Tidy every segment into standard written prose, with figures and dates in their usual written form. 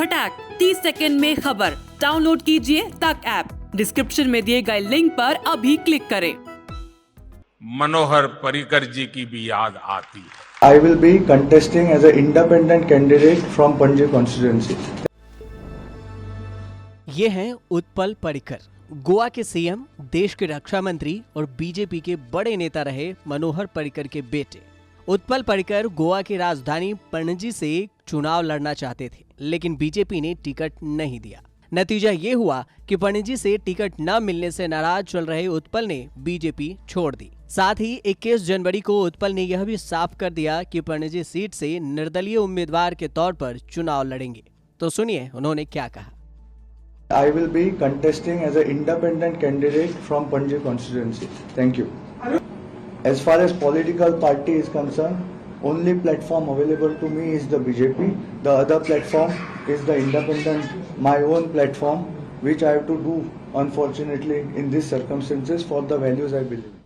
फटाक 30 सेकंड में खबर। डाउनलोड कीजिए तक ऐप। डिस्क्रिप्शन में दिए गए लिंक पर अभी क्लिक करें। मनोहर पर्रिकर जी की भी याद आती है। I will be contesting as an independent candidate from Panji constituency. ये हैं उत्पल पर्रिकर, गोवा के सीएम, देश के रक्षा मंत्री और बीजेपी के बड़े नेता रहे मनोहर पर्रिकर के बेटे। उत्पल पर्रिकर गोवा की राजधानी पणजी से चुनाव लड़ना चाहते थे, लेकिन बीजेपी ने टिकट नहीं दिया। नतीजा ये हुआ कि पणजी से टिकट न मिलने से नाराज चल रहे उत्पल ने बीजेपी छोड़ दी। साथ ही 21 जनवरी को उत्पल ने यह भी साफ कर दिया कि पणजी सीट से निर्दलीय उम्मीदवार के तौर पर चुनाव लड़ेंगे। तो सुनिए उन्होंने क्या कहा। I will be contesting as an independent candidate from Panji constituency. Thank you. As far as political party is concerned, only platform available to me is the BJP. The other platform is the independent, my own platform, which I have to do, unfortunately, in these circumstances for the values I believe in.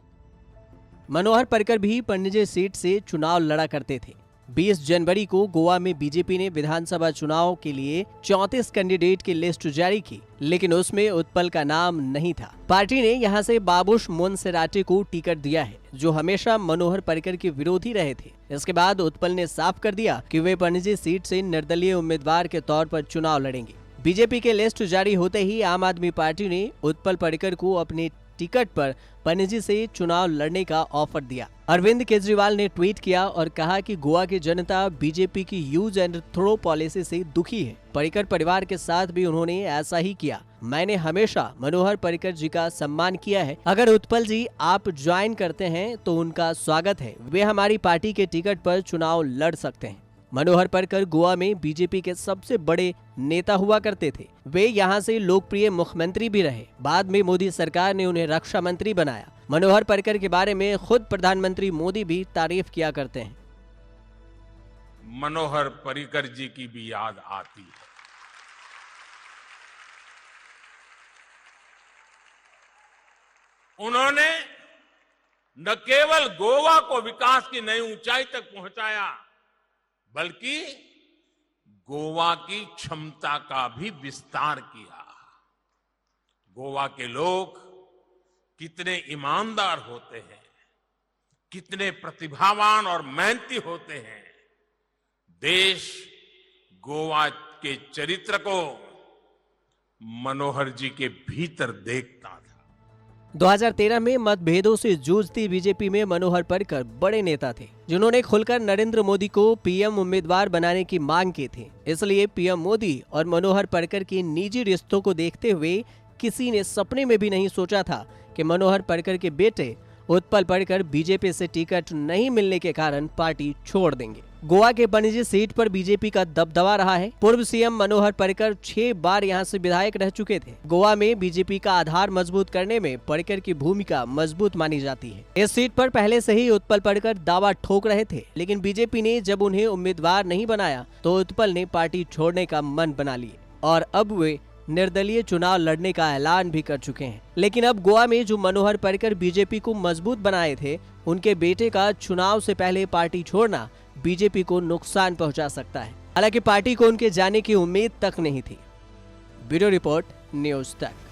Manohar Parrikar भी Panaji seat से चुनाव लड़ा करते थे। 20 जनवरी को गोवा में BJP ने विधानसभा चुनाव के लिए 34 कैंडिडेट की लिस्ट जारी की, लेकिन उसमें उत्पल का नाम नहीं था। पार्टी ने यहां से बाबुश मोन्सेराटे को टिकट दिया है, जो हमेशा मनोहर पर्रिकर के विरोधी रहे थे। इसके बाद उत्पल ने साफ कर दिया कि वे पणजी सीट से निर्दलीय उम्मीदवार के तौर पर चुनाव लड़ेंगे। बीजेपी के लिस्ट जारी होते ही आम आदमी पार्टी ने उत्पल पर्रिकर को अपने टिकट पर पणजी से चुनाव लड़ने का ऑफर दिया। अरविंद केजरीवाल ने ट्वीट किया और कहा कि गोवा की जनता बीजेपी की यूज एंड थ्रो पॉलिसी से दुखी है। पर्रिकर परिवार के साथ भी उन्होंने ऐसा ही किया। मैंने हमेशा मनोहर पर्रिकर जी का सम्मान किया है। अगर उत्पल जी आप ज्वाइन करते हैं तो उनका स्वागत है। वे हमारी पार्टी के टिकट पर चुनाव लड़ सकते हैं। मनोहर पर्रिकर गोवा में बीजेपी के सबसे बड़े नेता हुआ करते थे। वे यहाँ से लोकप्रिय मुख्यमंत्री भी रहे। बाद में मोदी सरकार ने उन्हें रक्षा मंत्री बनाया। मनोहर पर्रिकर के बारे में खुद प्रधानमंत्री मोदी भी तारीफ किया करते हैं। मनोहर पर्रिकर जी की भी याद आती है। उन्होंने न केवल गोवा को विकास की नई ऊंचाई तक पहुंचाया, बल्कि गोवा की क्षमता का भी विस्तार किया। गोवा के लोग कितने ईमानदार होते हैं, कितने प्रतिभावान और मेहनती होते हैं। देश गोवा के चरित्र को मनोहर जी के भीतर देखता था। 2013 में मतभेदों से जूझती बीजेपी में मनोहर पर्रिकर बड़े नेता थे, जिन्होंने खुलकर नरेंद्र मोदी को पीएम उम्मीदवार बनाने की मांग की थी। इसलिए पीएम मोदी और मनोहर पर्रिकर के निजी रिश्तों को देखते हुए किसी ने सपने में भी नहीं सोचा था कि मनोहर पर्रिकर के बेटे उत्पल पर्रिकर बीजेपी से टिकट नहीं मिलने के कारण पार्टी छोड़ देंगे। गोवा के पणजी सीट पर बीजेपी का दबदबा रहा है। पूर्व सीएम मनोहर पर्रिकर 6 बार यहां से विधायक रह चुके थे। गोवा में बीजेपी का आधार मजबूत करने में पर्रिकर की भूमिका मजबूत मानी जाती है। इस सीट पर पहले से ही उत्पल पर्रिकर दावा ठोक रहे थे, लेकिन बीजेपी ने जब उन्हें उम्मीदवार नहीं बनाया तो उत्पल ने पार्टी छोड़ने का मन बना लिया और अब वे निर्दलीय चुनाव लड़ने का ऐलान भी कर चुके हैं। लेकिन अब गोवा में जो मनोहर पर्रिकर बीजेपी को मजबूत बनाए थे, उनके बेटे का चुनाव से पहले पार्टी छोड़ना बीजेपी को नुकसान पहुंचा सकता है। हालांकि पार्टी को उनके जाने की उम्मीद तक नहीं थी। ब्यूरो रिपोर्ट, न्यूज़ तक।